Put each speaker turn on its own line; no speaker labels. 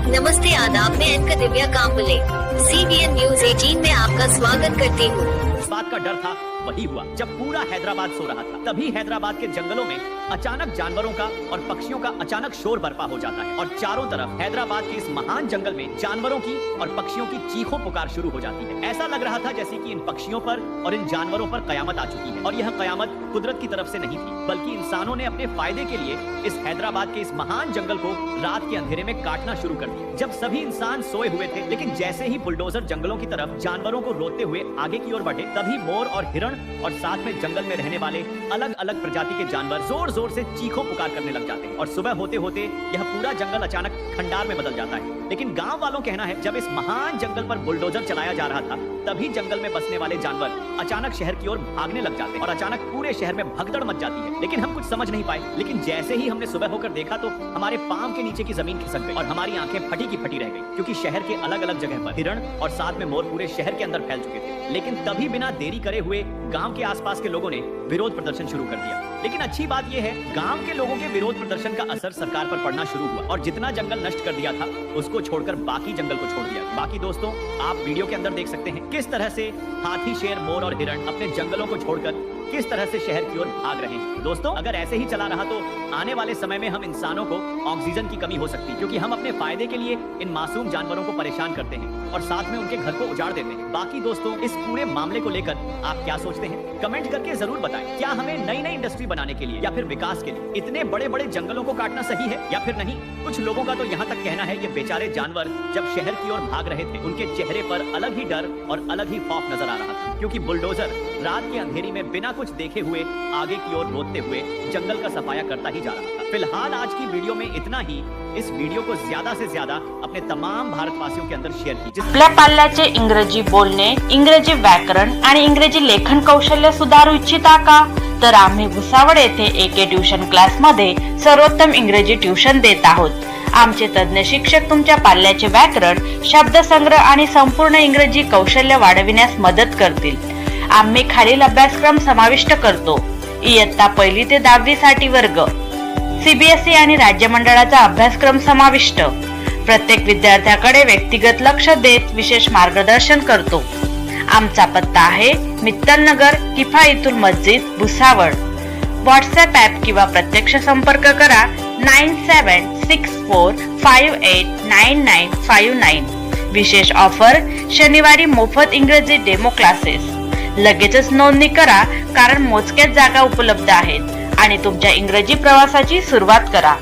नमस्ते, आदाब, मैं anchor Divya Kamble CBN news 18 में आपका स्वागत करती हूँ।
इस बात का डर था, वही हुआ जब पूरा हैदराबाद सो रहा था। तभी हैदराबाद के जंगलों में अचानक जानवरों का और पक्षियों का अचानक शोर बरपा हो जाता है और चारों तरफ हैदराबाद के इस महान जंगल में जानवरों की और पक्षियों की चीखों पुकार शुरू हो जाती है। ऐसा लग रहा था जैसे कि इन पक्षियों पर और इन जानवरों पर कयामत आ चुकी है। और यह कयामत कुदरत की तरफ से नहीं थी, बल्कि इंसानों ने अपने फायदे के लिए इस हैदराबाद के इस महान जंगल को रात के अंधेरे में काटना शुरू कर दिया। जब सभी इंसान सोए हुए थे, लेकिन जैसे ही बुलडोजर जंगलों की तरफ जानवरों को रोकते हुए आगे की ओर बढ़े, तभी मोर और हिरण और साथ में जंगल में रहने वाले अलग अलग प्रजाति के जानवर जोर जोर से चीखों पुकार करने लग जाते हैं। और सुबह होते होते यह पूरा जंगल अचानक खंडार में बदल जाता है। लेकिन गांव वालों कहना है, जब इस महान जंगल पर बुलडोजर चलाया जा रहा था, तभी जंगल में बसने वाले जानवर अचानक शहर की ओर भागने लग जाते हैं और अचानक पूरे शहर में भगदड़ मच जाती है। लेकिन हम कुछ समझ नहीं पाए। लेकिन जैसे ही हमने सुबह होकर देखा तो हमारे पांव के नीचे की जमीन खिसक गई और हमारी आंखें फटी की फटी रह गई, क्योंकि शहर के अलग अलग जगह पर हिरण और साथ में मोर पूरे शहर के अंदर फैल चुके थे। लेकिन तभी बिना देरी करे हुए गांव के आसपास के लोगों ने विरोध प्रदर्शन शुरू कर दिया। लेकिन अच्छी बात यह है, गांव के लोगों के विरोध प्रदर्शन का असर सरकार पर पड़ना शुरू हुआ और जितना जंगल नष्ट कर दिया था, उसको छोड़कर बाकी जंगल को छोड़ दिया। बाकी दोस्तों, आप वीडियो के अंदर देख सकते हैं किस तरह से हाथी, शेर, मोर और हिरण अपने जंगलों को छोड़कर किस तरह से शहर की ओर भाग रहे हैं। दोस्तों, अगर ऐसे ही चला रहा तो आने वाले समय में हम इंसानों को ऑक्सीजन की कमी हो सकती है, क्योंकि हम अपने फायदे के लिए इन मासूम जानवरों को परेशान करते हैं और साथ में उनके घर को उजाड़ देते हैं। बाकी दोस्तों, इस पूरे मामले को लेकर आप क्या सोचते हैं, कमेंट करके जरूर बताएं। क्या हमें नई नई इंडस्ट्री बनाने के लिए या फिर विकास के लिए इतने बड़े बड़े जंगलों को काटना सही है या फिर नहीं? कुछ लोगों का तो यहाँ तक कहना है, ये बेचारे जानवर जब शहर की ओर भाग रहे थे, उनके चेहरे पर अलग ही डर और अलग ही खौफ नजर आ रहा था, क्योंकि बुलडोजर रात की अंधेरी में बिना कुछ देखे हुए आगे की ओर रोकते हुए जंगल का सफाया करता ही जा रहा था। फिलहाल आज की वीडियो में इतना ही। इस वीडियो को ज्यादा से ज्यादा अपने तमाम भारतवासियों के अंदर शेअर कीजिए।
आपल्या पाल्याचे इंग्रजी बोलणे, इंग्रजी व्याकरण आणि इंग्रजी लेखन कौशल्य सुधारू इच्छिता का? तर आम्ही भुसावळ येथे एके ट्युशन क्लास मध्ये सर्वोत्तम इंग्रजी ट्युशन देत आहोत। आमचे तज्ञ शिक्षक तुमच्या पाल्याचे व्याकरण, शब्दसंग्रह आणि संपूर्ण इंग्रजी कौशल्य वाढविण्यास मदत करतील। आम्ही खालील अभ्यासक्रम समाविष्ट करतो: इयत्ता 1ली ते 10वी साठी वर्ग, CBSE आणि राज्य मंडळाचा अभ्यासक्रम समाविष्ट। प्रत्येक विद्यार्थ्याकडे व्यक्तिगत लक्ष देत विशेष मार्गदर्शन करतो। आमचा पत्ता आहे मित्तल नगर, किफायतुल मस्जिद, भुसावळ। व्हॉट्सअप ॲप किंवा प्रत्यक्ष संपर्क करा 9764589959। विशेष ऑफर: शनिवारी मोफत इंग्रजी डेमो क्लासेस। लगेचच नोंदणी करा, कारण मोजक्याच जागा उपलब्ध आहेत आणि तुमच्या इंग्रजी प्रवासाची सुरुवात करा।